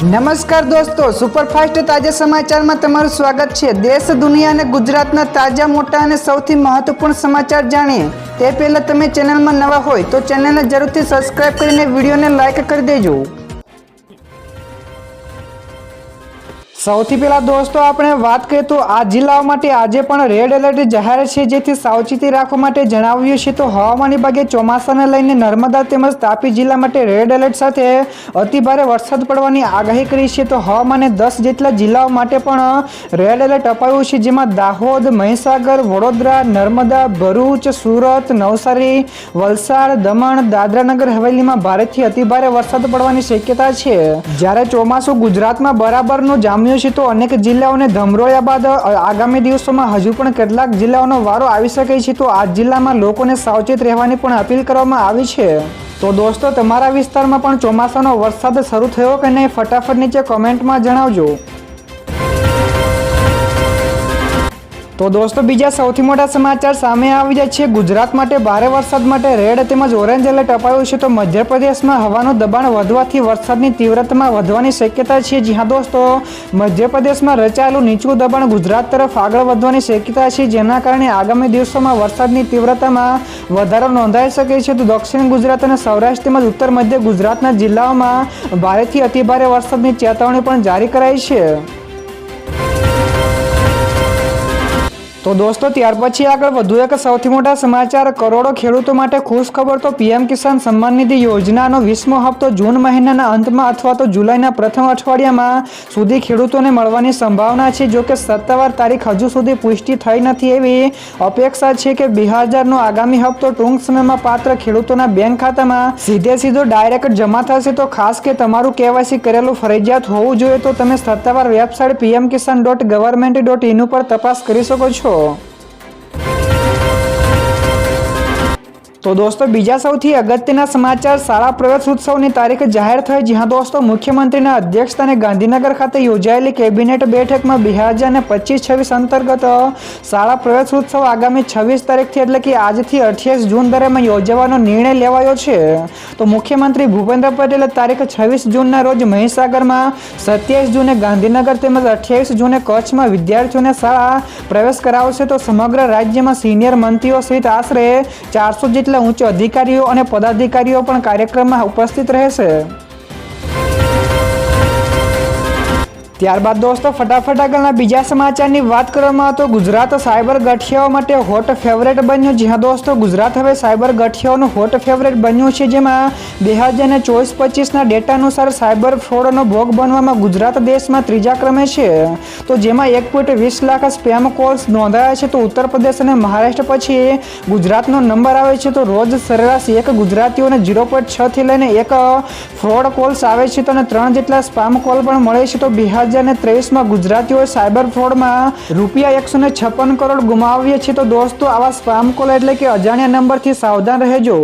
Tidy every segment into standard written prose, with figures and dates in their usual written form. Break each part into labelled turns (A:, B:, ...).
A: નમસ્કાર દોસ્તો, સુપરફાસ્ટ તાજા સમાચારમાં તમારું સ્વાગત છે। દેશ, દુનિયા અને ગુજરાતના તાજા, મોટા અને સૌથી મહત્વપૂર્ણ સમાચાર જાણીએ તે પહેલા તમે ચેનલમાં નવા હોય તો ચેનલને જરૂરથી સબસ્ક્રાઇબ કરીને વિડીયોને લાઇક કરી દેજો। સૌથી પહેલા દોસ્તો આપણે વાત કરીએ તો આ જિલ્લાઓ માટે આજે પણ રેડ એલર્ટ જાહેર છે, જેથી સાવચેતી રાખવા માટે જણાવ્યું છે। તો હવામાન વિભાગે ચોમાસાને લઈને નર્મદા તેમજ તાપી જિલ્લા માટે રેડ એલર્ટ સાથે અતિભારે વરસાદ પડવાની આગાહી કરી છે। તો હવામાને 10 જેટલા જિલ્લાઓ માટે પણ રેડ એલર્ટ અપાયું છે, જેમાં દાહોદ, મહીસાગર, વડોદરા, નર્મદા, ભરૂચ, સુરત, નવસારી, વલસાડ, દમણ, દાદરાનગર હવેલીમાં ભારેથી અતિભારે વરસાદ પડવાની શક્યતા છે। જ્યારે ચોમાસું ગુજરાતમાં બરાબરનું જામ્યું છે તો અનેક જિલ્લાઓને ધમરોળ્યા બાદ આગામી દિવસોમાં હજુ પણ કેટલાક જિલ્લાઓનો વારો આવી શકે છે। તો આ જિલ્લામાં લોકોને સાવચેત રહેવાની પણ અપીલ કરવામાં આવી છે। તો દોસ્તો, તમારા વિસ્તારમાં પણ ચોમાસાનો વરસાદ શરૂ થયો કે નહીં, ફટાફટ નીચે કોમેન્ટમાં જણાવજો। તો દોસ્તો, બીજા સૌથી મોટા સમાચાર સામે આવી જાય છે। ગુજરાત માટે ભારે વરસાદ માટે રેડ તેમજ ઓરેન્જ એલર્ટ અપાયું છે। તો મધ્યપ્રદેશમાં હવાનું દબાણ વધવાથી વરસાદની તીવ્રતામાં વધવાની શક્યતા છે। જી હા દોસ્તો, મધ્યપ્રદેશમાં રચાયેલું નીચું દબાણ ગુજરાત તરફ આગળ વધવાની શક્યતા છે, જેના કારણે આગામી દિવસોમાં વરસાદની તીવ્રતામાં વધારો નોંધાઈ શકે છે। તો દક્ષિણ ગુજરાત અને સૌરાષ્ટ્ર તેમજ ઉત્તર મધ્ય ગુજરાતના જિલ્લાઓમાં ભારેથી અતિભારે વરસાદની ચેતવણી પણ જારી કરાઈ છે। તો દોસ્તો, ત્યાર પછી આગળ વધુ એક સૌથી મોટા સમાચાર, કરોડો ખેડૂતો માટે ખુશ ખબર। તો પીએમ કિસાન સન્માન નિધિ યોજનાનો 20મો હપ્તો જૂન મહિનાના અંતમાં અથવા તો જુલાઈના પ્રથમ અઠવાડિયામાં સુધી ખેડૂતોને મળવાની સંભાવના છે। જો કે સત્તાવાર તારીખ હજુ સુધી પુષ્ટિ થઈ નથી। એવી અપેક્ષા છે કે 2000નો આગામી હપ્તો ટૂંક સમયમાં પાત્ર ખેડૂતોના બેંક ખાતામાં સીધો ડાયરેક્ટ જમા થશે। તો ખાસ કે તમારું કેવાયસી કરેલું ફરજિયાત હોવું જોઈએ। તો તમે સત્તાવાર વેબસાઇટ pmkisan.government.in ઉપર તપાસ કરી શકો છો। તો દોસ્તો, બીજા સૌથી અગત્યના સમાચાર, શાળા પ્રવેશોત્સવની તારીખ જાહેર થઈ। જી હા દોસ્તો, મુખ્યમંત્રીના અધ્યક્ષસ્થાને ગાંધીનગર ખાતે યોજાયેલી કેબિનેટ બેઠકમાં 2025-26 અંતર્ગત શાળા પ્રવેશોત્સવ આગામી 26 તારીખથી એટલે કે આજથી 28 જૂન દરમિયાન યોજવાનો નિર્ણય લેવાયો છે। તો મુખ્યમંત્રી ભૂપેન્દ્ર પટેલે તારીખ 26 જૂનના રોજ મહીસાગરમાં, 27 જૂને ગાંધીનગર તેમજ 28 જૂને કચ્છમાં વિદ્યાર્થીઓને શાળા પ્રવેશ કરાવશે। તો સમગ્ર રાજ્યમાં સિનિયર મંત્રીઓ સહિત આશરે 400 જેટલા ઉચ્ચ અધિકારીઓ અને પદાધિકારીઓ પણ કાર્યક્રમમાં ઉપસ્થિત રહેશે। ત્યારબાદ દોસ્તો, ફટાફટ આગળના બીજા સમાચારની વાત કરવામાં તો ગુજરાત સાયબર ગઠિયાઓ માટે હોટ ફેવરેટ બન્યું। જી હા દોસ્તો, ગુજરાત હવે સાયબર ગઠિયાઓનું હોટ ફેવરેટ બન્યું છે, જેમાં 2024-25ના ડેટા અનુસાર સાયબર ફ્રોડનો ભોગ બનવામાં ગુજરાત દેશમાં ત્રીજા ક્રમે છે। તો જેમાં 1.20 લાખ સ્પેમ કોલ્સ નોંધાયા છે। તો ઉત્તર પ્રદેશ અને મહારાષ્ટ્ર પછી ગુજરાતનો નંબર આવે છે। તો રોજ સરેરાશ એક ગુજરાતીઓને 0.6 થી લઈને 1 ફ્રોડ કોલ્સ આવે છે, તો 3 જેટલા સ્પામ કોલ પણ મળે છે। તો 2023માં ગુજરાતીઓએ સાયબર ફ્રોડમાં ₹156 કરોડ ગુમાવ્યા છે। તો દોસ્તો, આવા સ્પામ કોલ એટલે કે અજાણ્યા નંબરથી સાવધાન રહેજો।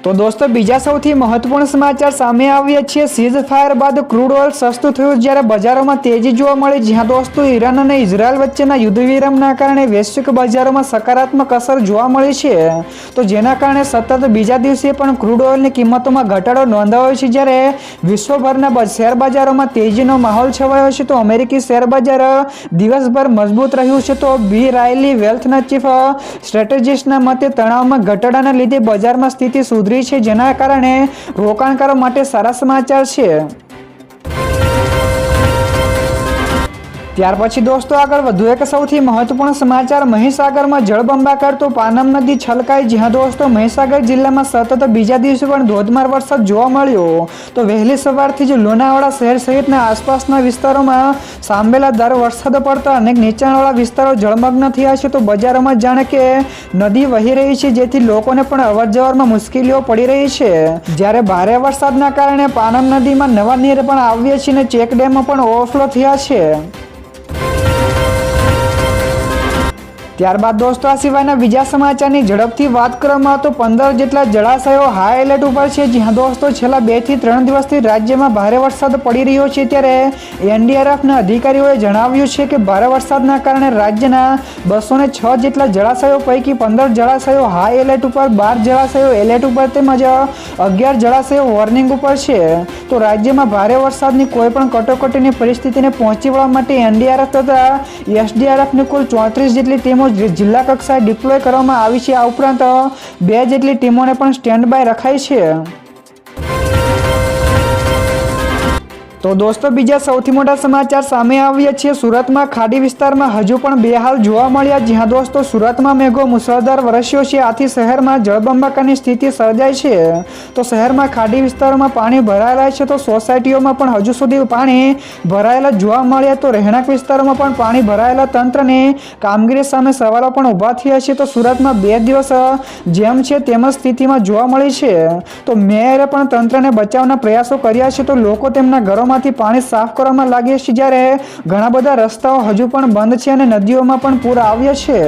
A: તો દોસ્તો, બીજા સૌથી મહત્વપૂર્ણ સમાચાર સામે આવ્યા છે। સીઝ ફાયર બાદ ક્રૂડ ઓઇલ સસ્તું થયું, જ્યારે બજારોમાં તેજી જોવા મળી। જી હા દોસ્તો, ઈરાન અને ઇઝરાયલ વચ્ચેના યુદ્ધ વિરામના કારણે વૈશ્વિક બજારોમાં સકારાત્મક અસર જોવા મળી છે। તો જેના કારણે સતત બીજા દિવસે પણ ક્રૂડ ઓઇલની કિંમતોમાં ઘટાડો નોંધાયો છે, જ્યારે વિશ્વભરના શેર બજારોમાં તેજીનો માહોલ છવાયો છે। તો અમેરિકી શેર બજાર દિવસભર મજબૂત રહ્યું છે। તો બી રાયલી વેલ્થના ચીફ સ્ટ્રેટેજિસ્ટના મતે તણાવમાં ઘટાડાના લીધે બજારમાં સ્થિતિ સુધરી છે, જેના કારણે રોકાણકારો માટે સારા સમાચાર છે। ત્યાર પછી દોસ્તો, આગળ વધુ એક સૌથી મહત્વપૂર્ણ સમાચાર, મહીસાગરમાં જળબંબાકાર તો પાનમ નદી છલકાઈ। જી હા દોસ્તો, મહીસાગર જિલ્લામાં સતત બીજા દિવસે પણ ધોધમાર વરસાદ જોવા મળ્યો। તો વહેલી સવારથી જ લોનાવાડા શહેર સહિતના આસપાસના વિસ્તારોમાં સાંભેલાધાર વરસાદ પડતા અનેક નીચાણવાળા વિસ્તારો જળમગ્ન થયા છે। તો બજારોમાં જાણે કે નદી વહી રહી છે, જેથી લોકોને પણ અવરજવરમાં મુશ્કેલીઓ પડી રહી છે। જ્યારે ભારે વરસાદના કારણે પાનમ નદીમાં નવા નીર પણ આવ્યા છે અને ચેકડેમો પણ ઓવરફ્લો થયા છે। ત્યારબાદ દોસ્તો આ સિવાયના બીજા સમાચારની ઝડપથી વાત કરવામાં આવે તો 15 જેટલા જળાશયો હાઈ એલર્ટ ઉપર છે. જી હા દોસ્તો, છેલ્લા 2 થી 3 દિવસથી રાજ્યમાં ભારે વરસાદ પડી રહ્યો છે, ત્યારે એનડીઆરએફના અધિકારીઓએ જણાવ્યું છે કે ભારે વરસાદના કારણે રાજ્યના 206 જેટલા જળાશયો પૈકી 15 જળાશયો હાઈ એલર્ટ ઉપર, 12 જળાશયો એલર્ટ ઉપર તેમજ 11 જળાશયો વોર્નિંગ ઉપર છે. તો રાજ્યમાં ભારે વરસાદની કોઈ પણ કટોકટીની પરિસ્થિતિને પહોંચી વળવા માટે એનડીઆરએફ તથા એસડીઆરએફની કુલ 34 જેટલી ટીમો જિલ્લા કક્ષાએ ડિપ્લોય કરવામાં આવી છે. આ ઉપરાંત 2 જેટલી ટીમોને પણ સ્ટેન્ડ બાય રખાઈ છે. તો દોસ્તો બીજા સૌથી મોટા સમાચાર સામે આવ્યા છે. સુરતમાં ખાડી વિસ્તારમાં હજુ પણ બેહાલ જોવા મળ્યા. જી હા દોસ્તો, સુરતમાં મેઘો મુસળધાર વરસ્યો છે, આથી શહેરમાં જળબંબાકારની સ્થિતિ સર્જાઈ છે. તો શહેરમાં ખાડી વિસ્તારોમાં પાણી ભરાયેલા છે, તો સોસાયટીઓમાં પણ હજુ સુધી પાણી ભરાયેલા જોવા મળ્યા. તો રહેણાંક વિસ્તારોમાં પણ પાણી ભરાયેલા તંત્રની કામગીરી સામે સવાલો પણ ઊભા થયા છે. તો સુરતમાં 2 દિવસ જેમ છે તેમ જ સ્થિતિમાં જોવા મળી છે. તો મેયરે પણ તંત્રને બચાવના પ્રયાસો કર્યા છે. તો લોકો તેમના ઘરોમાં પાણી સાફ કરવામાં લાગ્યા છે, જ્યારે ઘણા બધા રસ્તાઓ હજુ પણ બંધ છે અને નદીઓમાં પણ પૂર આવ્યા છે.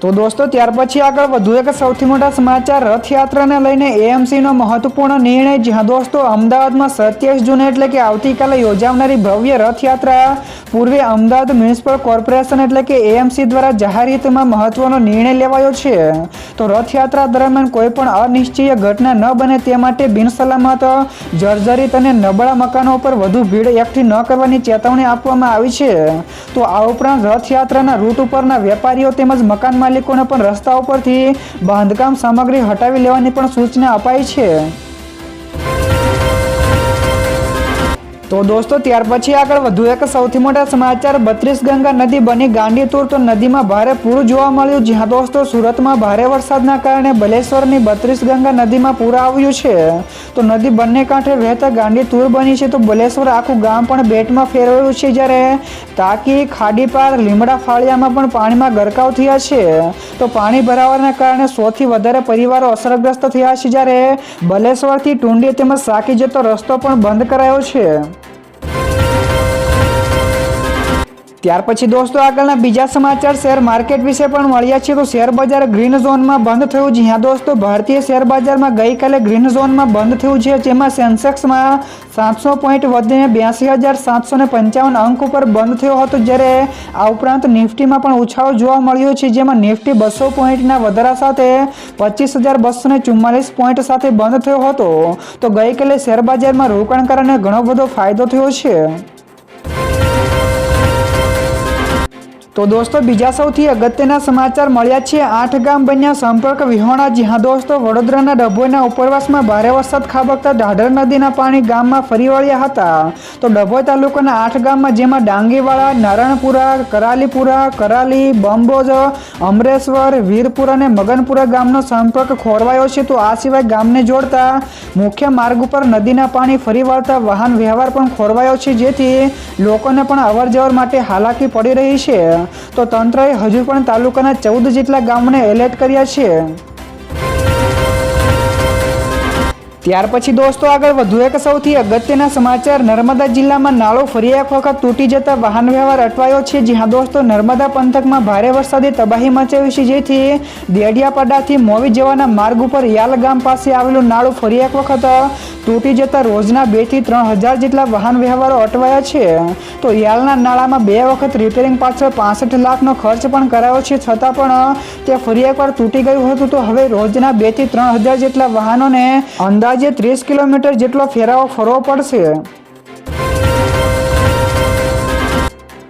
A: તો દોસ્તો ત્યાર પછી આગળ વધુ એક સૌથી મોટા સમાચાર રથયાત્રાને લઈને એએમસીનો મહત્વપૂર્ણ નિર્ણય. જી હા દોસ્તો, અમદાવાદમાં 27 જૂન એટલે કે આવતીકાલે યોજાનારી ભવ્ય રથયાત્રા પૂર્વે અમદાવાદ મ્યુનિસિપલ કોર્પોરેશન એટલે કે એએમસી દ્વારા જાહેર હિતમાં મહત્વનો નિર્ણય લેવાયો છે. તો રથયાત્રા દરમિયાન કોઈ પણ અનિશ્ચિત ઘટના ન બને તે માટે બિનસલામત, જર્જરિત અને નબળા મકાનો પર વધુ ભીડ એકઠી ન કરવાની ચેતવણી આપવામાં આવી છે. તો આ ઉપરાંત રથયાત્રાના રૂટ ઉપરના વેપારીઓ તેમજ મકાન માલિકોને પણ રસ્તાઓ પરથી બાંધકામ સામગ્રી હટાવી લેવાની પણ સૂચના અપાઈ છે. તો દોસ્તો ત્યાર પછી આગળ વધુ એક સૌથી મોટા સમાચાર 32 ગંગા નદી બની ગાંડીતુર. તો નદીમાં ભારે પૂર જોવા મળ્યું. જી હા દોસ્તો, સુરતમાં ભારે વરસાદના કારણે બલેશ્વરની 32 ગંગા નદીમાં પૂર આવ્યું છે. તો નદી બંને કાંઠે વહેતા ગાંડીતુર બની છે. તો બલેશ્વર આખું ગામ પણ બેટમાં ફેરવાયું છે, જ્યારે તાકી, ખાડીપાર, લીમડા ફાળિયામાં પણ પાણીમાં ગરકાવ થયા છે. તો પાણી ભરાવાના કારણે 100 થી વધારે પરિવારો અસરગ્રસ્ત થયા છે, જ્યારે બલેશ્વરથી ટુંડી તેમજ સાકી જતો રસ્તો પણ બંધ કરાયો છે. ત્યાર પછી દોસ્તો આગળના બીજા સમાચાર શેર માર્કેટ વિશે પણ મળ્યા છે. તો શેર બજાર ગ્રીન ઝોનમાં બંધ થયું. જી હા દોસ્તો, ભારતીય શેર બજારમાં ગઈકાલે ગ્રીન ઝોનમાં બંધ થયું છે, જેમાં સેન્સેક્સમાં 700 પોઈન્ટ વધીને 82,755 અંક ઉપર બંધ થયો હતો, જ્યારે આ ઉપરાંત નિફ્ટીમાં પણ ઉછાળો જોવા મળ્યો છે, જેમાં નિફ્ટી 200 પોઈન્ટના વધારા સાથે 25,244 પોઈન્ટ સાથે બંધ થયો હતો. તો ગઈકાલે શેર બજારમાં રોકાણકારોને ઘણો બધો ફાયદો થયો છે. તો દોસ્તો બીજા સૌથી અગત્યના સમાચાર મળ્યા છે. 8 ગામ બન્યા સંપર્ક વિહોણા. જી હા દોસ્તો, વડોદરાના ડભોઈના ઉપરવાસમાં ભારે વરસાદ ખાબકતા ઢાઢર નદીના પાણી ગામમાં ફરી વળ્યા હતા. તો ડભોઈ તાલુકાના 8 ગામમાં, જેમાં ડાંગીવાડા, નારાયણપુરા, કરાલીપુરા, કરાલી, બંબોજ, અમરેશ્વર, વીરપુરા અને મગનપુરા ગામનો સંપર્ક ખોરવાયો છે. તો આ સિવાય ગામને જોડતા મુખ્ય માર્ગ ઉપર નદીના પાણી ફરી વળતા વાહન વ્યવહાર પણ ખોરવાયો છે, જેથી લોકોને પણ અવરજવર માટે હાલાકી પડી રહી છે. તો તંત્રએ હજુ પણ તાલુકાના 14 જેટલા ગામોને એલર્ટ કર્યા છે. ત્યાર પછી દોસ્તો આગળ વધુ એક સૌથી અગત્યના સમાચાર. નર્મદા જિલ્લામાં નાળો ફરી એક વખત તૂટી જતા વાહન વ્યવહાર અટવાયો છે. જી હા દોસ્તો, નર્મદા પંથકમાં ભારે વરસાદે તબાહી મચાવી છે, જેથી દેડિયાપાડાથી મોવી જવાના માર્ગ ઉપર યાલ ગામ પાસે આવેલું નાળું ફરી એક વખત તૂટી જતા રોજના 2 થી 3 હજાર જેટલા વાહન વ્યવહારો અટવાયા છે. તો યાલના નાળામાં 2 વખત રિપેરિંગ પાછળ 65 લાખનો ખર્ચ પણ કરાયો છે, છતાં પણ તે ફરી એકવાર તૂટી ગયું હતું. તો હવે રોજના 2 થી 3 હજાર જેટલા વાહનોને અંદાજે 30 કિલોમીટર જેટલો ફેરાવો ફરવો પડશે.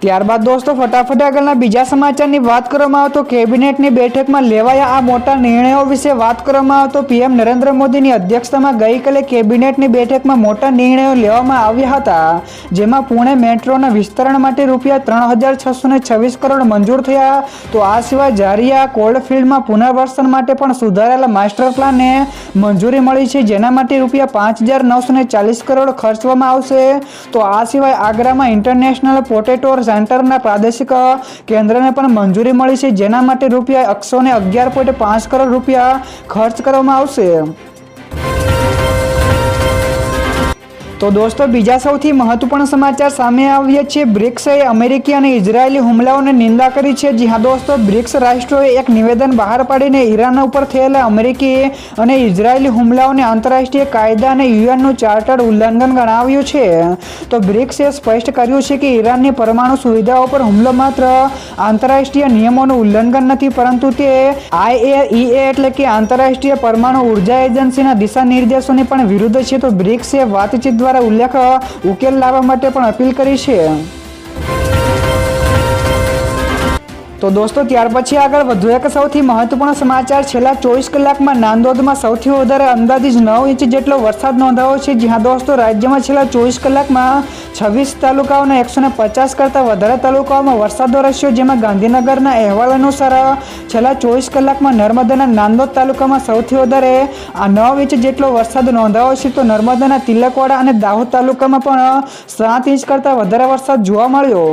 A: ત્યારબાદ દોસ્તો ફટાફટ આગળના બીજા સમાચારની વાત કરવામાં આવે તો કેબિનેટની બેઠકમાં લેવાયા આ મોટા નિર્ણયો વિશે વાત કરવામાં આવે તો પીએમ નરેન્દ્ર મોદીની અધ્યક્ષતામાં ગઈકાલે કેબિનેટની બેઠકમાં મોટા નિર્ણયો લેવામાં આવ્યા હતા, જેમાં પુણે મેટ્રોના વિસ્તરણ માટે ₹3,626 કરોડ મંજૂર થયા. તો આ સિવાય જારિયા કોલ્ડફિલ્ડમાં પુનર્વસન માટે પણ સુધારેલા માસ્ટર પ્લાનને મંજૂરી મળી છે, જેના માટે ₹5,940 કરોડ ખર્ચવામાં આવશે. તો આ સિવાય આગ્રામાં ઇન્ટરનેશનલ પોટેટો સેન્ટરના પ્રાદેશિક કેન્દ્રને પણ મંજૂરી મળી છે, જેના માટે ₹111.5 કરોડ ખર્ચ કરવામાં આવશે. તો દોસ્તો બીજા સૌથી મહત્વપૂર્ણ સમાચાર સામે આવ્યા છે. બ્રિક્સે અમેરિકી અને ઇઝરાયેલી હુમલાઓની નિંદા કરી છે. જી હા દોસ્તો, બ્રિક્સ રાષ્ટ્રોએ એક નિવેદન બહાર પાડીને ઈરાન ઉપર થયેલા અમેરિકી અને ઇઝરાયેલી હુમલાઓને આંતરરાષ્ટ્રીય કાયદા અને યુએનનું ચાર્ટર ઉલ્લંઘન ગણાવ્યું છે. તો બ્રિક્સે સ્પષ્ટ કર્યું છે કે ઈરાનની પરમાણુ સુવિધાઓ પર હુમલો માત્ર આંતરરાષ્ટ્રીય નિયમોનું ઉલ્લંઘન નથી, પરંતુ તે IAEA એટલે કે આંતરરાષ્ટ્રીય પરમાણુ ઉર્જા એજન્સીના દિશા નિર્દેશોની પણ વિરુદ્ધ છે. તો બ્રિક્સે વાતચીત દ્વારા ઉકેલ લાવવા માટે પણ અપીલ કરી છે. તો દોસ્તો ત્યાર પછી આગળ વધુ એક સૌથી મહત્વપૂર્ણ સમાચાર. છેલ્લા 24 કલાકમાં નાંદોદમાં સૌથી વધારે અંદાજિત 9 ઇંચ જેટલો વરસાદ નોંધાયો છે. જી હા દોસ્તો, રાજ્યમાં છેલ્લા 24 કલાકમાં 26 તાલુકાઓના 150 કરતાં વધારે તાલુકાઓમાં વરસાદ વરસ્યો, જેમાં ગાંધીનગરના અહેવાલ અનુસાર છેલ્લા 24 કલાકમાં નર્મદાના નાંદોદ તાલુકામાં સૌથી વધારે 9 ઇંચ જેટલો વરસાદ નોંધાયો છે. તો નર્મદાના તિલકવાડા અને દાહોદ તાલુકામાં પણ 7 ઇંચ કરતાં વધારે વરસાદ જોવા મળ્યો.